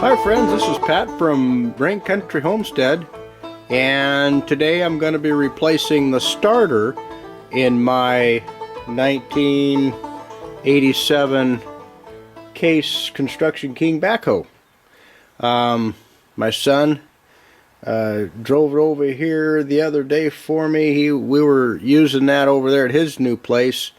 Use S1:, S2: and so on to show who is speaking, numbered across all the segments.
S1: Hi friends, this is Pat from Rain Country Homestead, and today I'm going to be replacing the starter in my 1987 Case Construction King backhoe. My son drove it over here the other day for me. We were using that over there at his new place,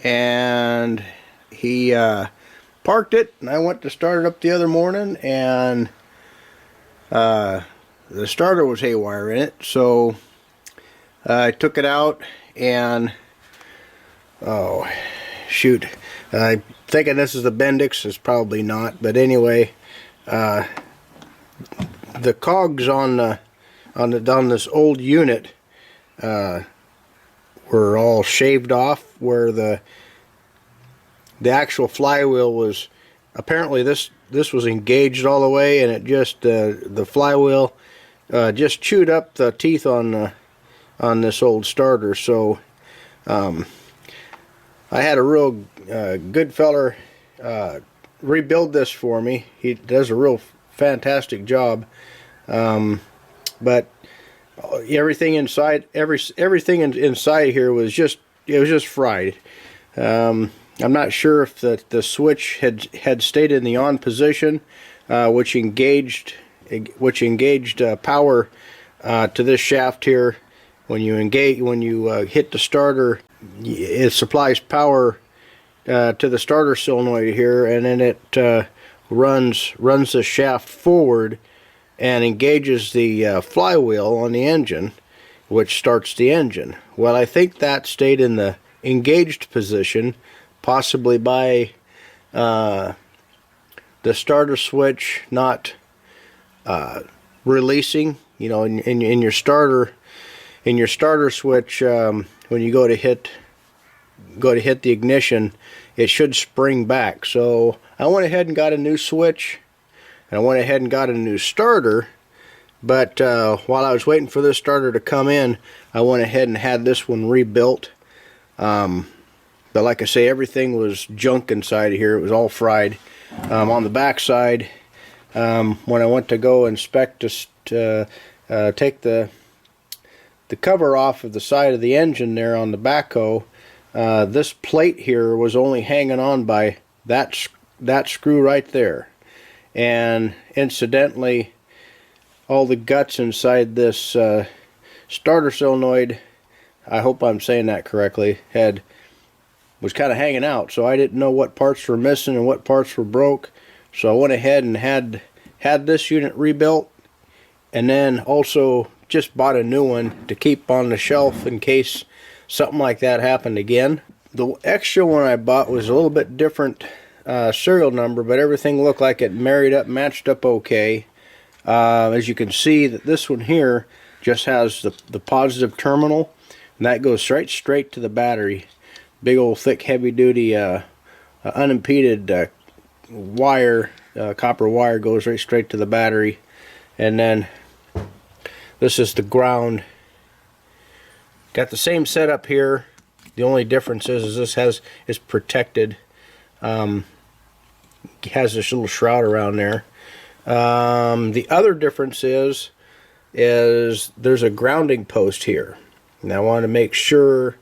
S1: and he parked it, and I went to start it up the other morning, and the starter was haywire in it. So I took it out, and oh shoot, I'm thinking this is the Bendix. It's probably not, but anyway, the cogs on this old unit were all shaved off, where the actual flywheel was, apparently this was engaged all the way, and it just the flywheel just chewed up the teeth on this old starter. So I had a real good feller rebuild this for me. He does a real fantastic job, but everything inside inside here was just fried. I'm not sure if the switch had stayed in the on position, which engaged power to this shaft here. When you hit the starter, it supplies power to the starter solenoid here, and then it runs the shaft forward and engages the flywheel on the engine, which starts the engine. Well, I think that stayed in the engaged position, possibly by the starter switch not releasing. You know, in your starter switch, when you go to hit the ignition, it should spring back. So I went ahead and got a new switch, and I went ahead and got a new starter. But while I was waiting for this starter to come in, I went ahead and had this one rebuilt. But like I say, everything was junk inside of here. It was all fried. On the back side, when I went to go inspect to take the cover off of the side of the engine there on the backhoe, this plate here was only hanging on by that screw right there. And incidentally, all the guts inside this starter solenoid, I hope I'm saying that correctly, was kind of hanging out, so I didn't know what parts were missing and what parts were broke. So I went ahead and had this unit rebuilt, and then also just bought a new one to keep on the shelf in case something like that happened again. The extra one I bought was a little bit different serial number, but everything looked like it matched up okay. As you can see, that this one here just has the positive terminal, and that goes straight to the battery. Big old thick heavy duty unimpeded wire, copper wire, goes right straight to the battery. And then this is the ground. Got the same setup here. The only difference is this is protected. It has this little shroud around there. The other difference is there's a grounding post here. And I want to make sure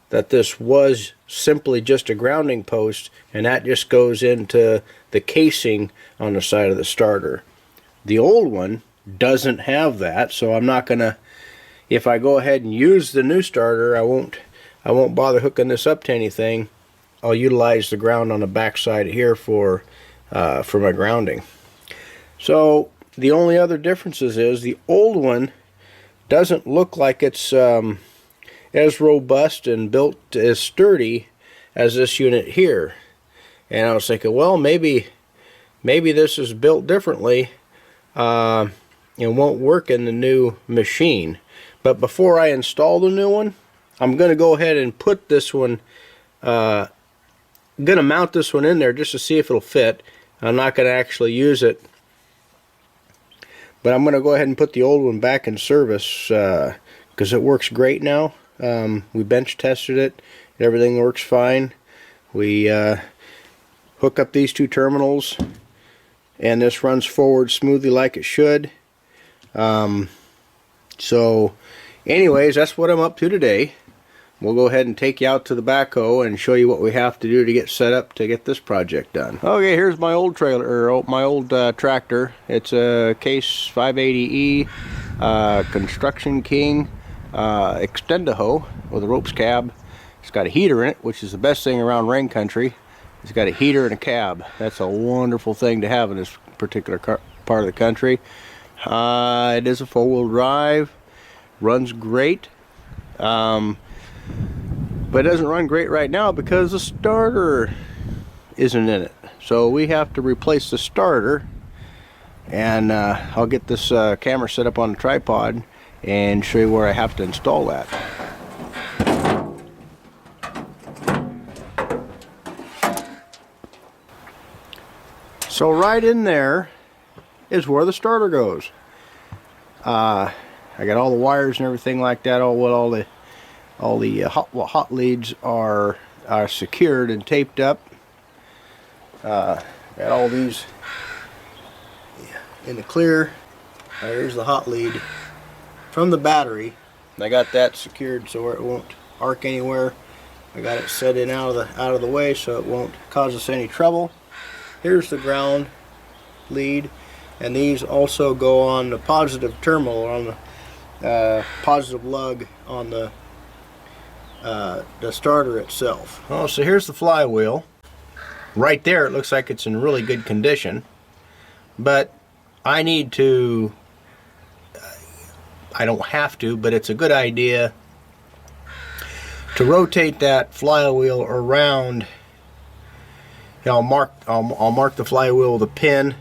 S1: that this was simply just a grounding post, and that just goes into the casing on the side of the starter. The old one doesn't have that, so I'm not gonna, if I go ahead and use the new starter, I won't bother hooking this up to anything. I'll utilize the ground on the back side here for my grounding. So the only other differences is the old one doesn't look like it's as robust and built as sturdy as this unit here. And I was thinking, well, maybe this is built differently and won't work in the new machine. But before I install the new one, I'm going to go ahead and put this one, I'm going to mount this one in there just to see if it'll fit. I'm not going to actually use it, but I'm going to go ahead and put the old one back in service because it works great now. We bench tested it. Everything works fine. We hook up these two terminals and this runs forward smoothly like it should. So anyways, that's what I'm up to today. We'll go ahead and take you out to the backhoe and show you what we have to do to get set up to get this project done. Okay, here's my old trailer, or my old tractor. It's a Case 580E Construction King Extend-A-Hoe with a ropes cab. It's got a heater in it, which is the best thing around rain country. It's got a heater and a cab. That's a wonderful thing to have in this particular part of the country. It is a four-wheel drive, runs great, but it doesn't run great right now because the starter isn't in it. So we have to replace the starter, and I'll get this camera set up on the tripod and show you where I have to install that. So right in there is where the starter goes. I got all the wires and everything like that. All the hot leads are secured and taped up. Got all these in the clear. There's the hot lead from the battery. I got that secured so it won't arc anywhere. I got it set in out of the way so it won't cause us any trouble. Here's the ground lead, and these also go on the positive terminal, on the positive lug on the starter itself. Oh, so here's the flywheel. Right there it looks like it's in really good condition, but I need to, I don't have to, but it's a good idea to rotate that flywheel around. I'll mark the flywheel with a pin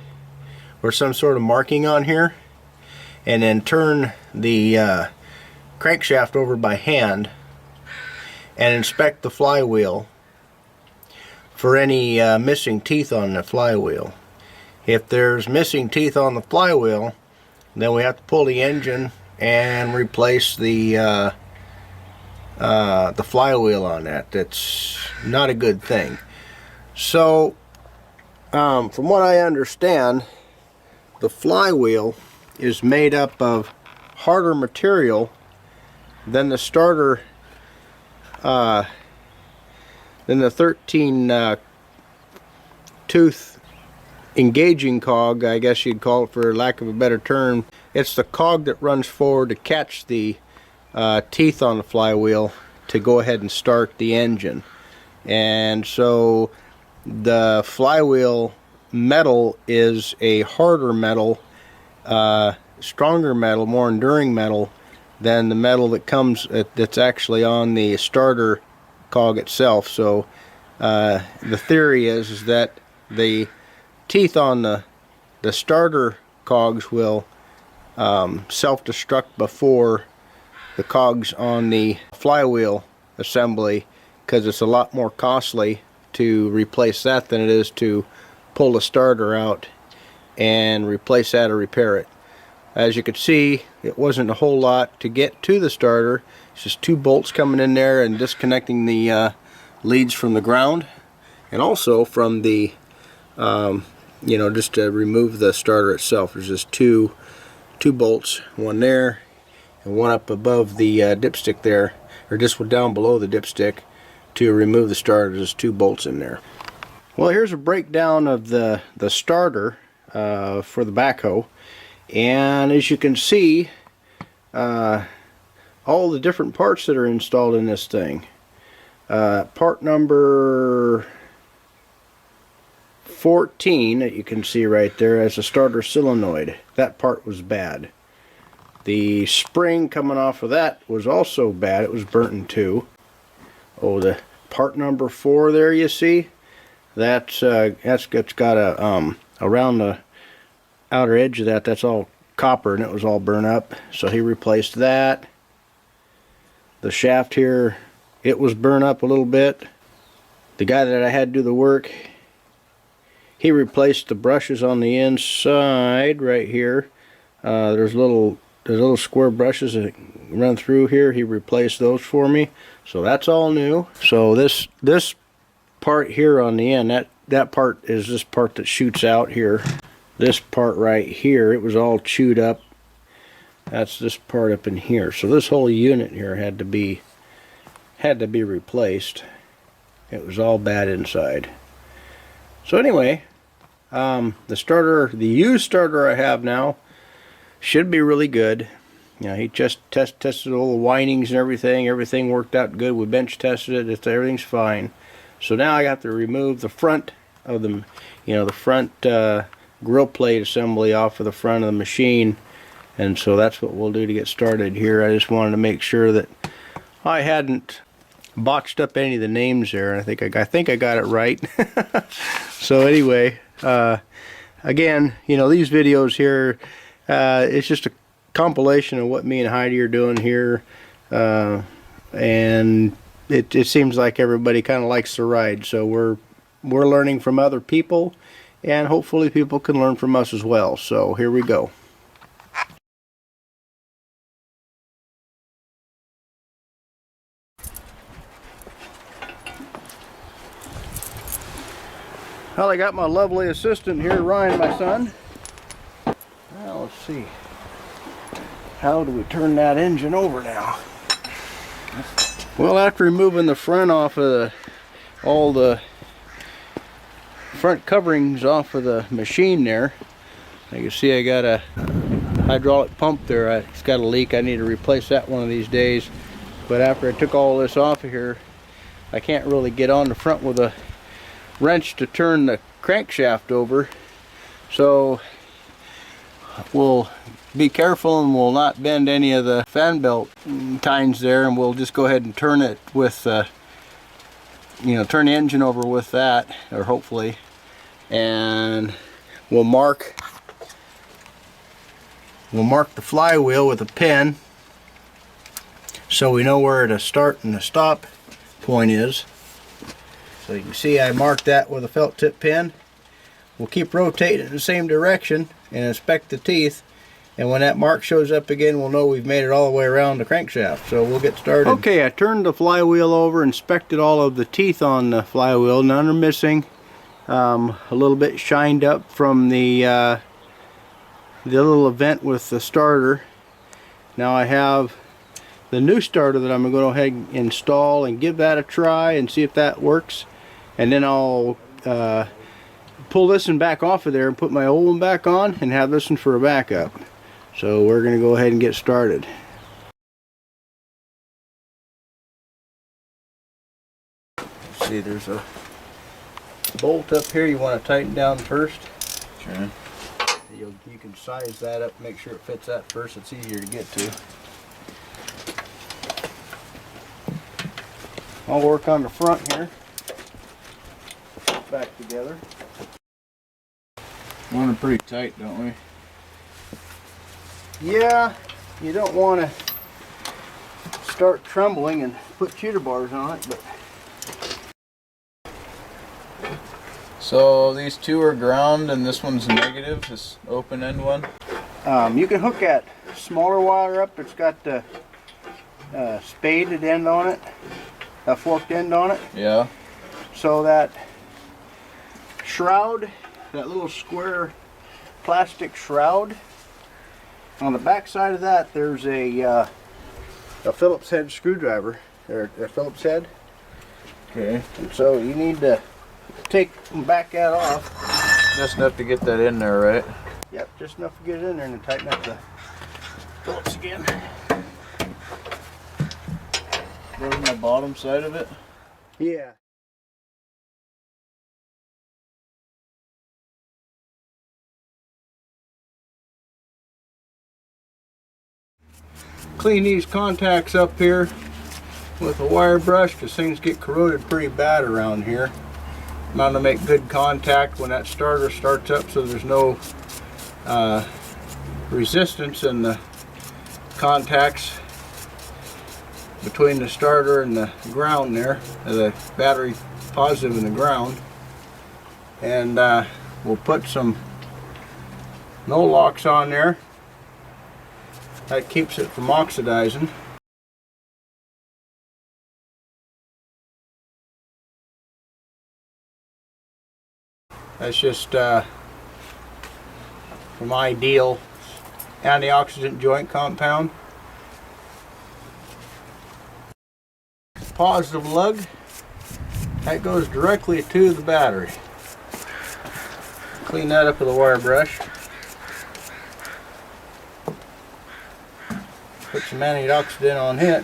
S1: or some sort of marking on here, and then turn the crankshaft over by hand and inspect the flywheel for any missing teeth on the flywheel. If there's missing teeth on the flywheel, then we have to pull the engine and replace the flywheel on that. That's not a good thing. So, from what I understand, the flywheel is made up of harder material than the starter, than the 13 tooth engaging cog, I guess you'd call it for lack of a better term. It's the cog that runs forward to catch the teeth on the flywheel to go ahead and start the engine. And so the flywheel metal is a harder metal, stronger metal, more enduring metal than the metal that comes that's actually on the starter cog itself. So the theory is that the teeth on the starter cogs will self-destruct before the cogs on the flywheel assembly, because it's a lot more costly to replace that than it is to pull the starter out and replace that or repair it. As you could see, it wasn't a whole lot to get to the starter. It's just 2 bolts coming in there and disconnecting the leads from the ground, and also from the just to remove the starter itself. There's just two bolts, one there and one up above the dipstick there, or just down below the dipstick. To remove the starter, there's 2 bolts in there. Well, here's a breakdown of the starter for the backhoe, and as you can see, all the different parts that are installed in this thing. Part number 14 that you can see right there as a starter solenoid. That part was bad. The spring coming off of that was also bad. It was burnt in 2. Oh, the part number 4 there, you see, that's got a around the outer edge of that's all copper, and it was all burnt up, so he replaced that. The shaft here, it was burnt up a little bit. The guy that I had do the work, he replaced the brushes on the inside right here. There's little square brushes that run through here. He replaced those for me, so that's all new. So this part here on the end, that part is this part that shoots out here. this part right here, it was all chewed up. That's this part up in here. So this whole unit here had to be replaced. It was all bad inside. So anyway, the used starter I have now should be really good. You know, he just tested all the windings and everything. Everything worked out good. We bench tested it. Everything's fine. So now I got to remove the front of the, the front grill plate assembly off of the front of the machine. And so that's what we'll do to get started here. I just wanted to make sure that I hadn't botched up any of the names there. I think I got it right. So anyway, again, these videos here, it's just a compilation of what me and Heidi are doing here, and it seems like everybody kind of likes the ride. So we're learning from other people, and hopefully people can learn from us as well. So here we go. Well, I got my lovely assistant here, Ryan, my son. Now let's see. How do we turn that engine over now? Well, after removing the front off of all the front coverings off of the machine there, you can see I got a hydraulic pump there. It's got a leak. I need to replace that one of these days. But after I took all this off of here, I can't really get on the front with a wrench to turn the crankshaft over. So we'll be careful and we'll not bend any of the fan belt tines there, and we'll just go ahead and turn it with turn the engine over with that, or hopefully, and we'll mark the flywheel with a pin so we know where the start and the stop point is. So you can see I marked that with a felt tip pin. We'll keep rotating in the same direction and inspect the teeth, and when that mark shows up again, we'll know we've made it all the way around the crankshaft. So we'll get started. Okay, I turned the flywheel over, inspected all of the teeth on the flywheel. None are missing. A little bit shined up from the little vent with the starter. Now I have the new starter that I'm going to go ahead and install and give that a try and see if that works. And then I'll pull this one back off of there and put my old one back on and have this one for a backup. So we're going to go ahead and get started. See, there's a bolt up here you want to tighten down first. Sure. You can size that up, make sure it fits that first. It's easier to get to. I'll work on the front here. Back together.
S2: We want it pretty tight, don't we?
S1: Yeah, you don't want to start trembling and put cheater bars on it, but.
S2: So these two are ground and this one's negative, this open end one?
S1: You can hook that smaller wire up that's got the spaded end on it, a forked end on it.
S2: Yeah.
S1: So that shroud, that little square plastic shroud, on the back side of that there's a Phillips head screwdriver, or a Phillips head.
S2: Okay.
S1: And so you need to back that off.
S2: Just enough to get that in there, right?
S1: Yep, just enough to get it in there and tighten up the Phillips again.
S2: Go to the bottom side of it?
S1: Yeah. Clean these contacts up here with a wire brush because things get corroded pretty bad around here. I'm going to make good contact when that starter starts up so there's no resistance in the contacts between the starter and the ground there, the battery positive and the ground. And we'll put some no locks on there. That keeps it from oxidizing. That's just from Ideal antioxidant joint compound. Positive lug, that goes directly to the battery. Clean that up with a wire brush. Put some antioxidant on it.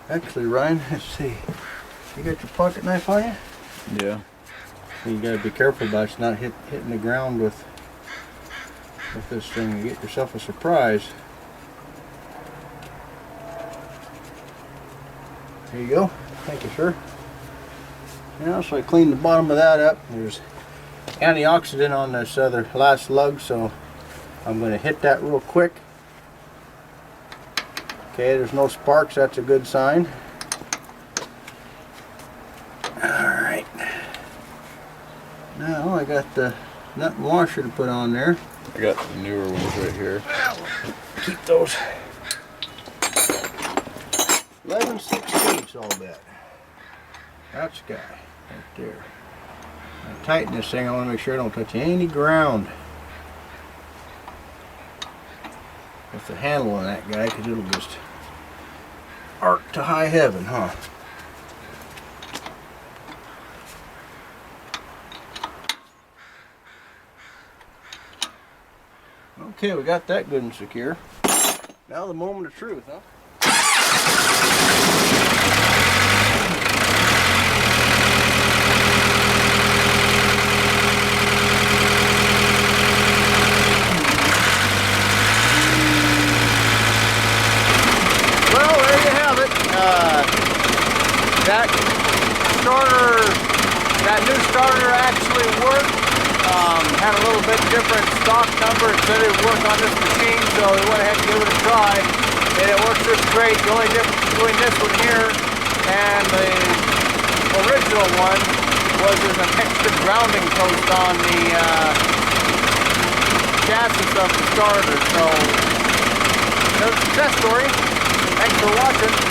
S1: Actually, Ryan, let's see. You got your pocket knife on you?
S2: Yeah.
S1: You gotta be careful about it not hitting the ground with this thing. You get yourself a surprise. There you go. Thank you, sir. Now, so I cleaned the bottom of that up. There's antioxidant on this other last lug, so I'm going to hit that real quick. Okay, there's no sparks. That's a good sign. Alright. Now I got the nut and washer to put on there.
S2: I got the newer ones right here.
S1: Keep those 11/16 all that. That's the guy right there. I tighten this thing. I want to make sure I don't touch any ground with the handle on that guy, because it'll just arc to high heaven, huh? Okay, we got that good and secure. Now the moment of truth, huh? Well, there you have it. That starter, that new starter actually worked. Had a little bit different stock number. It said it would work on this machine, so we went ahead and gave it a try. And it works just great. The only difference between this one here and the original one was there's an extra grounding post on the chassis of the starter. So, that's a success story. Thanks for watching.